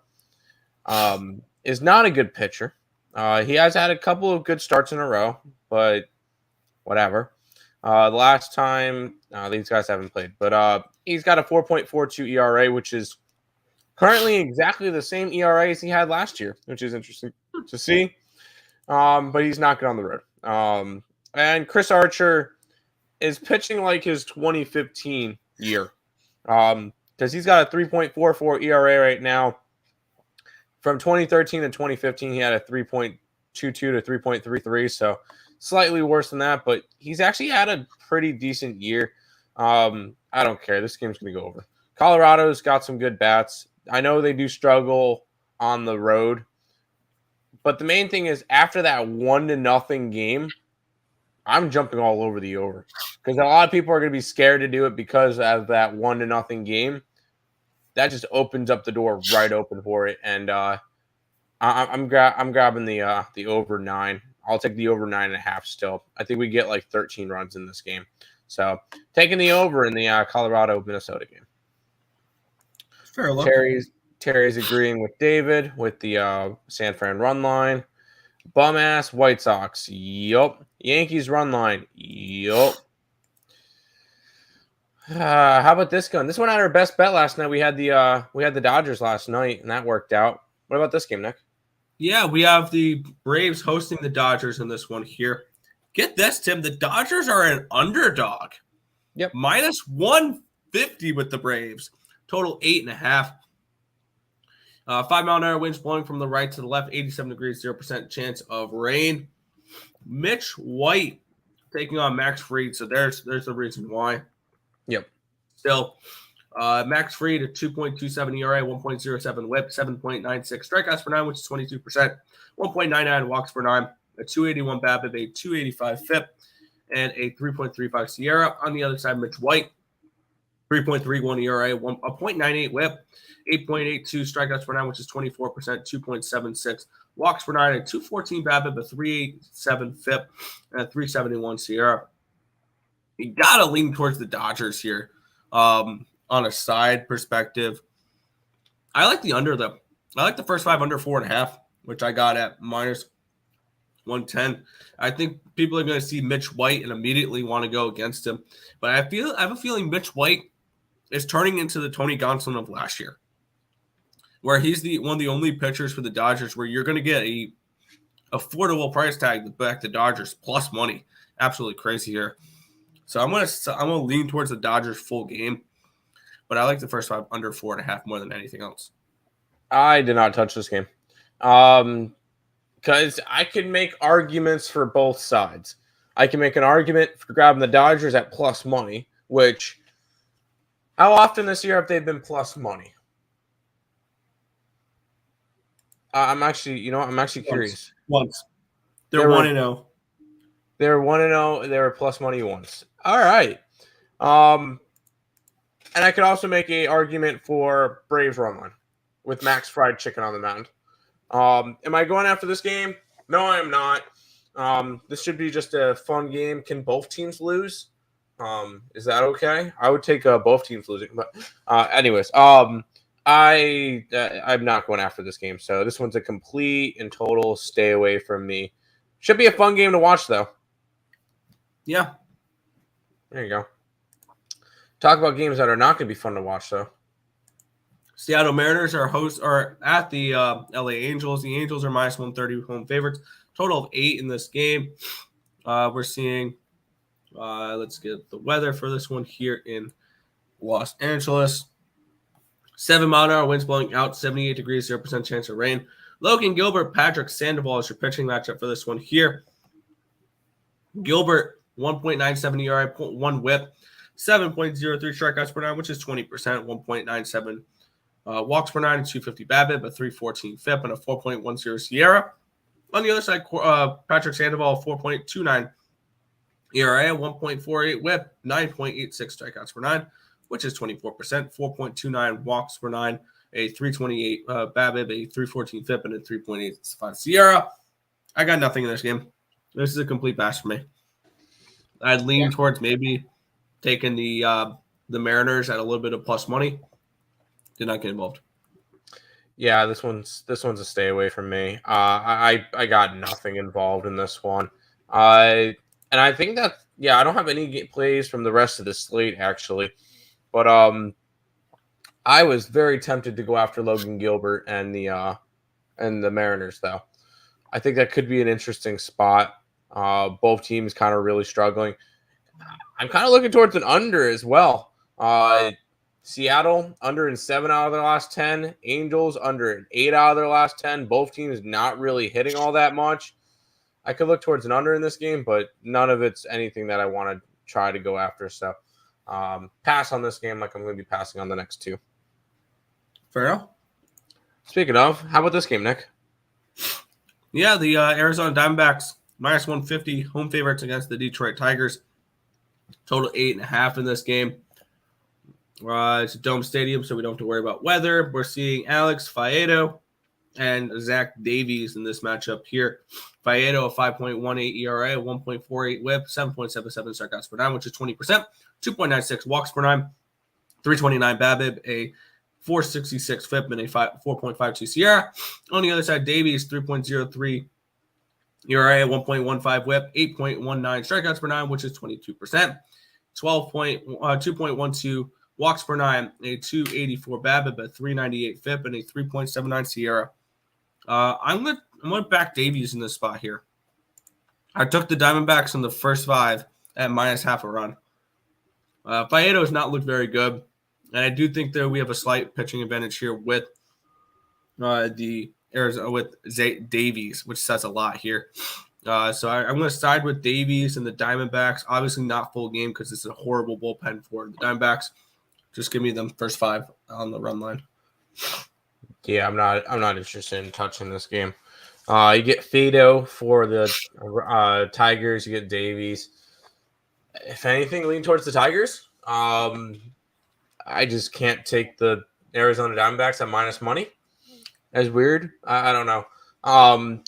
is not a good pitcher. He has had a couple of good starts in a row, but whatever. The last time these guys haven't played, but he's got a 4.42 ERA, which is currently exactly the same ERA as he had last year, which is interesting to see. But he's not good on the road. And Chris Archer is pitching like his 2015 year. Because he's got a 3.44 ERA right now. From 2013 to 2015, he had a 3.22 to 3.33, so slightly worse than that, but he's actually had a pretty decent year. I don't care. This game's going to go over. Colorado's got some good bats. I know they do struggle on the road, but the main thing is after that 1-0 game, I'm jumping all over the over because a lot of people are going to be scared to do it because of that 1-0 game. That just opens up the door right open for it, and I'm grabbing the over 9. I'll take the over 9.5 still. I think we get like 13 runs in this game, so taking the over in the Colorado-Minnesota game. Fair look. Terry's agreeing with David with the San Fran run line. Bum ass White Sox. Yup. Yankees run line. Yup. How about this one? This one had our best bet last night. We had the Dodgers last night, and that worked out. What about this game, Nick? Yeah, we have the Braves hosting the Dodgers in this one here. Get this, Tim. The Dodgers are an underdog. Yep. Minus 150 with the Braves. Total 8.5. 5-mile-an-hour winds blowing from the right to the left. 87 degrees, 0% chance of rain. Mitch White taking on Max Fried. So there's the reason why. Yep. Still, Max Fried at 2.27 ERA, 1.07 WHIP, 7.96 strikeouts per nine, which is 22%, 1.99 walks per nine, a 281 BABIP, a 285 FIP, and a 3.35 Sierra. On the other side, Mitch White, 3.31 ERA, a 0.98 WHIP, 8.82 strikeouts per nine, which is 24%, 2.76 walks per nine, a 214 BABIP, a 387 FIP, and a 371 Sierra. You got to lean towards the Dodgers here on a side perspective. I like the under, though. I like the first 5 under 4.5, which I got at minus 110. I think people are going to see Mitch White and immediately want to go against him. But I have a feeling Mitch White is turning into the Tony Gonsolin of last year, where he's one of the only pitchers for the Dodgers where you're going to get a affordable price tag to back the Dodgers plus money. Absolutely crazy here. So I'm gonna lean towards the Dodgers full game, but I like the first 5 under 4.5 more than anything else. I did not touch this game because I can make arguments for both sides. I can make an argument for grabbing the Dodgers at plus money, which how often this year have they been plus money? I'm actually curious. Once. They're 1-0. They're 1-0. They were plus money once. All right. And I could also make a argument for Braves run line with Max Fried Chicken on the mound. Am I going after this game? No, I am not. This should be just a fun game. Can both teams lose? Is that okay? I would take both teams losing. But anyways, I'm not going after this game. So this one's a complete and total stay away from me. Should be a fun game to watch, though. Yeah. There you go. Talk about games that are not going to be fun to watch, though. Seattle Mariners are at the LA Angels. The Angels are minus 130 home favorites. Total of 8 in this game. We're seeing, let's get the weather for this one here in Los Angeles. 7-mile-an-hour winds blowing out, 78 degrees, 0% chance of rain. Logan Gilbert, Patrick Sandoval is your pitching matchup for this one here. Gilbert, 1.97 ERA, 0.1 whip, 7.03 strikeouts per nine, which is 20%, 1.97 walks per nine, and 250 BABIP, a 314 FIP, and a 4.10 SIERA. On the other side, Patrick Sandoval, 4.29 ERA, 1.48 whip, 9.86 strikeouts per nine, which is 24%, 4.29 walks per nine, a 328 BABIP, a 314 FIP, and a 3.85 SIERA. I got nothing in this game. This is a complete bash for me. I'd lean towards maybe taking the Mariners at a little bit of plus money. Did not get involved. Yeah, this one's a stay away from me. I got nothing involved in this one. And I think that I don't have any plays from the rest of the slate actually, but I was very tempted to go after Logan Gilbert and the Mariners though. I think that could be an interesting spot. Both teams kind of really struggling. I'm kind of looking towards an under as well. Seattle under in 7 out of their last 10. Angels under in 8 out of their last 10. Both teams not really hitting all that much. I could look towards an under in this game, but none of it's anything that I want to try to go after. So pass on this game like I'm going to be passing on the next two. Fair enough. Speaking of, how about this game, Nick? Yeah, the Arizona Diamondbacks minus 150 home favorites against the Detroit Tigers. Total 8.5 in this game. It's a dome stadium, so we don't have to worry about weather. We're seeing Alex Faedo and Zach Davies in this matchup here. Faedo, a 5.18 ERA, 1.48 whip, 7.77 strikeouts per nine, which is 20%, 2.96 walks per nine, 329 BABIP, a 466 FIP, and a 4.52 SIERA. On the other side, Davies, 3.03 ERA, 1.15 whip, 8.19 strikeouts per nine, which is 22%, 2.12 walks per nine, a 284 BABIP, a 398 FIP, and a 3.79 SIERA. I'm gonna back Davies in this spot here. I took the Diamondbacks in the first 5 at minus half a run. Faedo has not looked very good, and I do think that we have a slight pitching advantage here with the Arizona with Zach Davies, which says a lot here. So I'm going to side with Davies and the Diamondbacks. Obviously, not full game because it's a horrible bullpen for the Diamondbacks. Just give me them first 5 on the run line. Yeah, I'm not interested in touching this game. You get Faedo for the Tigers. You get Davies. If anything, lean towards the Tigers. I just can't take the Arizona Diamondbacks at minus money. That's weird. I don't know.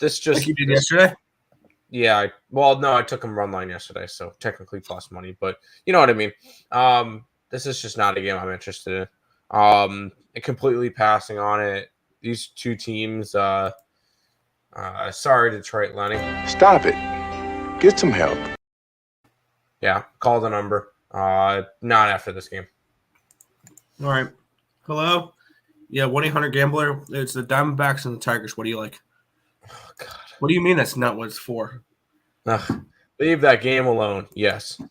This just like you did yesterday. Yeah. I took them run line yesterday, so technically plus money, but you know what I mean. This is just not a game I'm interested in. Completely passing on it. These two teams. Sorry, Detroit, Lenny. Stop it. Get some help. Yeah, call the number. Not after this game. All right. Hello. Yeah, 1-800-GAMBLER. It's the Diamondbacks and the Tigers. What do you like? Oh, God. What do you mean that's not what it's for? Leave that game alone. Yes.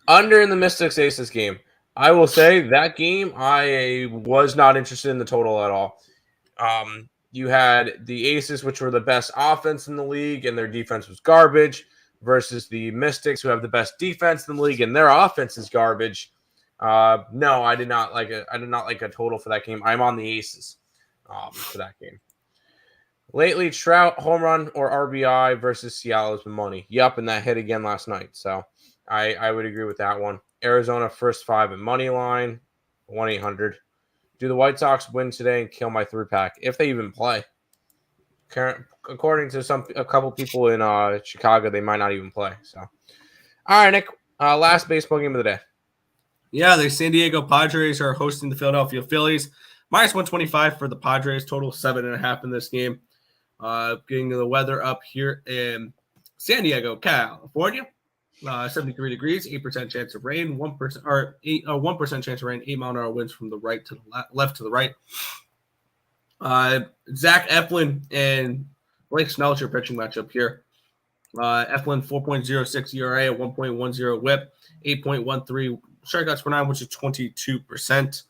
Under in the Mystics Aces game. I will say that game, I was not interested in the total at all. You had the Aces, which were the best offense in the league, and their defense was garbage, versus the Mystics, who have the best defense in the league, and their offense is garbage. No, I did not like a total for that game. I'm on the Aces for that game. Lately, Trout, home run or RBI versus Seattle has been money. Yup, and that hit again last night. So I would agree with that one. Arizona first 5 in money line, 1-800. Do the White Sox win today and kill my 3-pack if they even play? According to a couple people in Chicago, they might not even play. So, all right, Nick. Last baseball game of the day. Yeah, the San Diego Padres are hosting the Philadelphia Phillies. -125 for the Padres. Total 7.5 in this game. Getting to the weather up here in San Diego, California. 73 degrees, 8% chance of rain, 1% chance of rain, 8-mile-an-hour winds from the right to the left to the right. Zach Eflin and Blake Snell's your pitching matchup here. Eflin 4.06 ERA, 1.10 WHIP, 8.13 strikeouts per 9, which is 22%.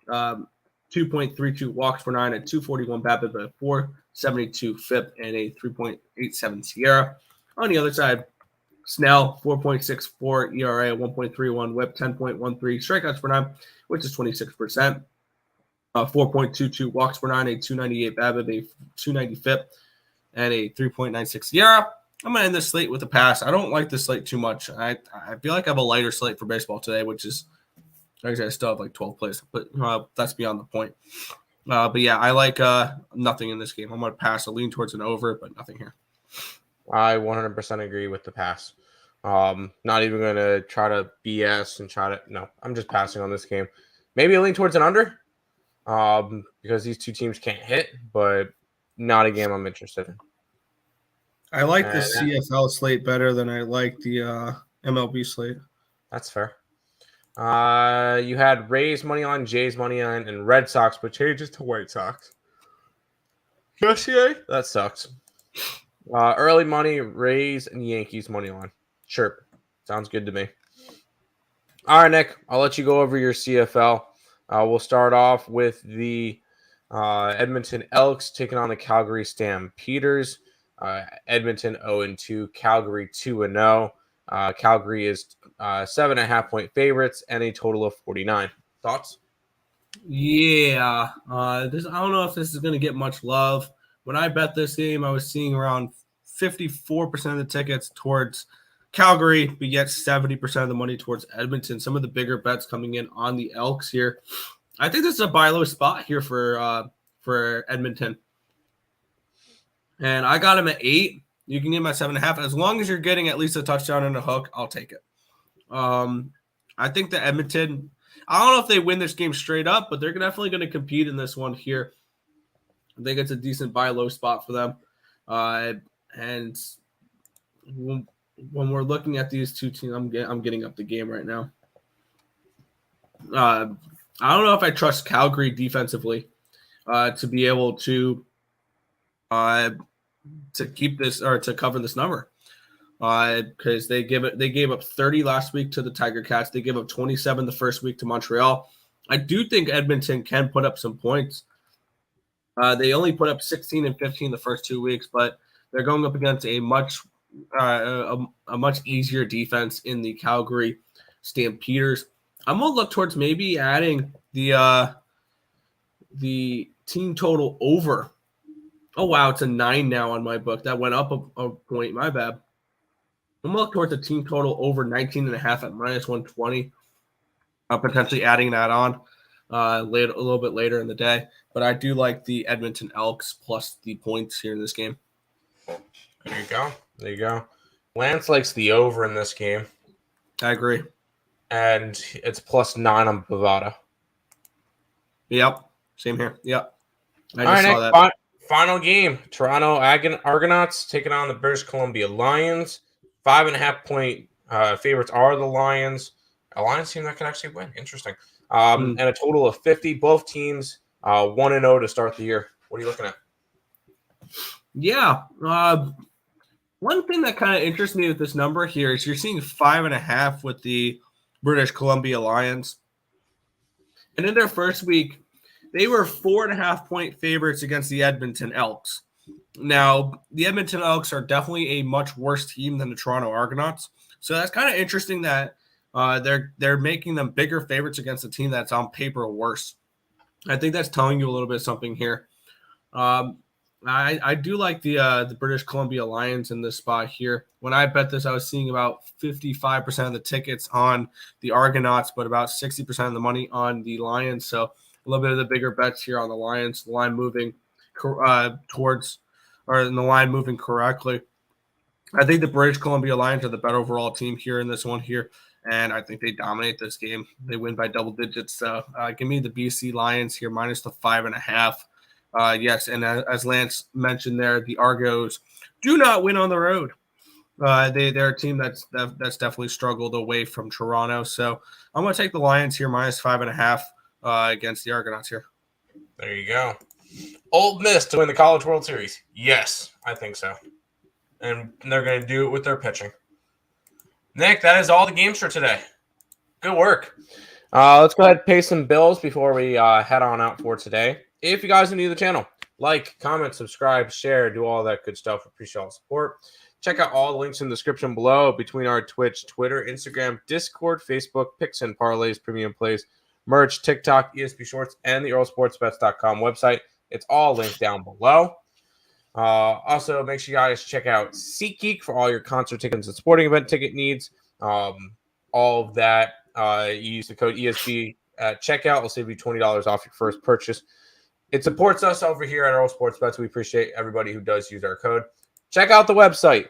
2.32 walks per 9, at 241 BABIP, a 4.72 FIP, and a 3.87 SIERA. On the other side, Snell 4.64 ERA, 1.31 WHIP, 10.13 strikeouts per 9, which is 26%. 4.22 walks per 9, a 298 BABIP, a 290 FIP, and a 3.96 SIERA. I'm going to end this slate with a pass. I don't like this slate too much. I feel like I have a lighter slate for baseball today, which is actually I still have like 12 plays, but that's beyond the point. But yeah, I like nothing in this game. I'm going to pass. I'll lean towards an over, but nothing here. I 100% agree with the pass. Not even going to try to BS and no, I'm just passing on this game. Maybe a lean towards an under because these two teams can't hit, but not a game I'm interested in. I like the CFL slate better than I like the MLB slate. That's fair. You had Rays money on, Jays money on, and Red Sox, but changes to White Sox. That sucks. Early money, Rays and Yankees money line. Sure. Sounds good to me. All right, Nick, I'll let you go over your CFL. We'll start off with the Edmonton Elks taking on the Calgary Stampeders. Edmonton 0-2, Calgary 2-0. Calgary is 7.5-point favorites and a total of 49. Thoughts? Yeah, I don't know if this is going to get much love. When I bet this game, I was seeing around 54% of the tickets towards Calgary, but yet 70% of the money towards Edmonton. Some of the bigger bets coming in on the Elks here. I think this is a buy low spot here for Edmonton. And I got him at 8. You can get him at 7.5. As long as you're getting at least a touchdown and a hook, I'll take it. I think that Edmonton, I don't know if they win this game straight up, but they're definitely going to compete in this one here. I think it's a decent buy low spot for them. And when we're looking at these two teams, I'm getting up the game right now. I don't know if I trust Calgary defensively to be able to keep this or to cover this number because they gave up 30 last week to the Tiger Cats. They gave up 27 the first week to Montreal. I do think Edmonton can put up some points. They only put up 16 and 15 the first 2 weeks, but they're going up against a much easier defense in the Calgary Stampeders. I'm gonna look towards maybe adding the team total over. Oh, wow, it's a 9 now on my book. That went up a point. My bad. I'm going to look towards the team total over 19.5 at -120. Potentially adding that on a little bit later in the day. But I do like the Edmonton Elks plus the points here in this game. There you go. Lance likes the over in this game. I agree. And it's +9 on Bovada. Yep. Same here. Yep. I just saw that. Final game, Toronto Argonauts taking on the British Columbia Lions. 5.5-point favorites are the Lions. A Lions team that can actually win. Interesting. And a total of 50. Both teams 1-0 to start the year. What are you looking at? Yeah. One thing that kind of interests me with this number here is you're seeing 5.5 with the British Columbia Lions. And in their first week, they were 4.5-point favorites against the Edmonton Elks. Now, the Edmonton Elks are definitely a much worse team than the Toronto Argonauts. So that's kind of interesting that they're making them bigger favorites against a team that's on paper worse. I think that's telling you a little bit of something here. I do like the British Columbia Lions in this spot here. When I bet this, I was seeing about 55% of the tickets on the Argonauts, but about 60% of the money on the Lions. So a little bit of the bigger bets here on the Lions. The line moving towards, or in the line moving correctly. I think the British Columbia Lions are the better overall team here in this one here, and I think they dominate this game. They win by double digits. So give me the BC Lions here minus the 5.5. Yes, and as Lance mentioned there, the Argos do not win on the road. They're a team that's definitely struggled away from Toronto. So I'm going to take the Lions here minus 5.5 against the Argonauts here. There you go. Old Miss to win the College World Series. Yes, I think so. And they're going to do it with their pitching. Nick, that is all the games for today. Good work. Let's go ahead and pay some bills before we head on out for today. If you guys are new to the channel, like, comment, subscribe, share, do all that good stuff. Appreciate all the support. Check out all the links in the description below between our Twitch, Twitter, Instagram, Discord, Facebook, Picks and Parleys, Premium Plays, merch, TikTok, ESP Shorts, and the EarleSportsBets.com website. It's all linked down below. Also, make sure you guys check out SeatGeek for all your concert tickets and sporting event ticket needs. All of that, you use the code ESP at checkout. It'll save you $20 off your first purchase. It supports us over here at Earle Sports Bets. We appreciate everybody who does use our code. Check out the website.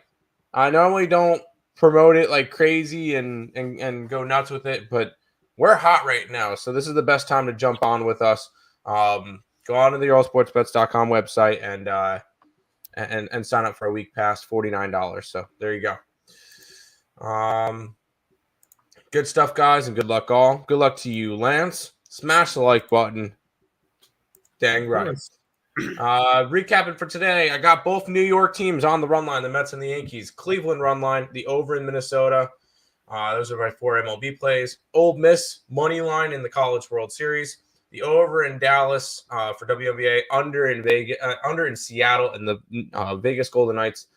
I normally don't promote it like crazy and go nuts with it, but we're hot right now, so this is the best time to jump on with us. Go on to the EarleSportsBets.com website and sign up for a week pass, $49. So there you go. Good stuff, guys, and good luck all. Good luck to you, Lance. Smash the like button. Dang right. Recapping for today, I got both New York teams on the run line, the Mets and the Yankees. Cleveland run line, the over in Minnesota. Those are my 4 MLB plays. Old Miss money line in the College World Series. The over in Dallas for WNBA, under in Vegas, under in Seattle, and the Vegas Golden Knights.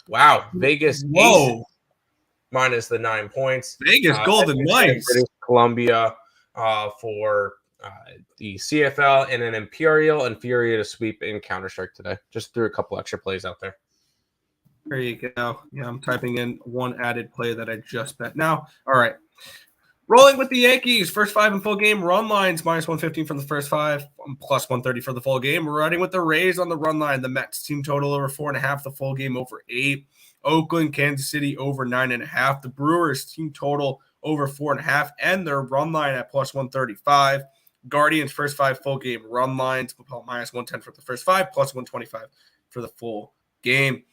Wow, Vegas minus the 9 points. Vegas Golden Knights. British Columbia for the CFL and an Imperial to sweep in Counter-Strike today. Just threw a couple extra plays out there. There you go. Yeah, I'm typing in one added play that I just bet now. All right. Rolling with the Yankees, first 5 in full game run lines, minus 115 for the first 5, plus 130 for the full game. We're riding with the Rays on the run line. The Mets team total over 4.5, the full game over 8. Oakland, Kansas City over 9.5. The Brewers team total over 4.5, and their run line at plus 135. Guardians first 5 full game run lines, minus 110 for the first 5, plus 125 for the full game.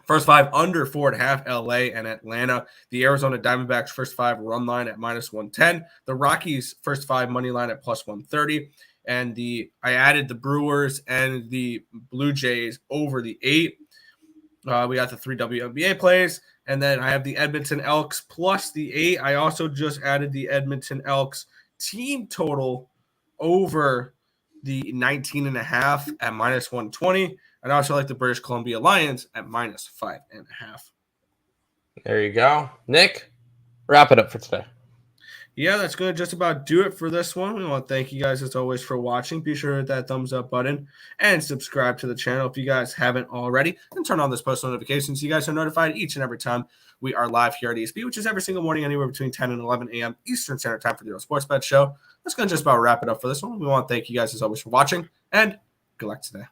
First 5 under 4.5, LA and Atlanta. The Arizona Diamondbacks first 5 run line at minus 110. The Rockies first 5 money line at plus 130. And I added the Brewers and the Blue Jays over the 8. We got the 3 WNBA plays. And then I have the Edmonton Elks plus the 8. I also just added the Edmonton Elks team total over the 19.5 at minus 120. And I also like the British Columbia Lions at minus 5.5. There you go. Nick, wrap it up for today. Yeah, that's going to just about do it for this one. We want to thank you guys, as always, for watching. Be sure to hit that thumbs up button and subscribe to the channel if you guys haven't already. And turn on those post notifications so you guys are notified each and every time we are live here at ESP, which is every single morning, anywhere between 10 and 11 a.m. Eastern Standard Time for the Earle Sports Bet Show. That's going to just about wrap it up for this one. We want to thank you guys, as always, for watching, and good luck today.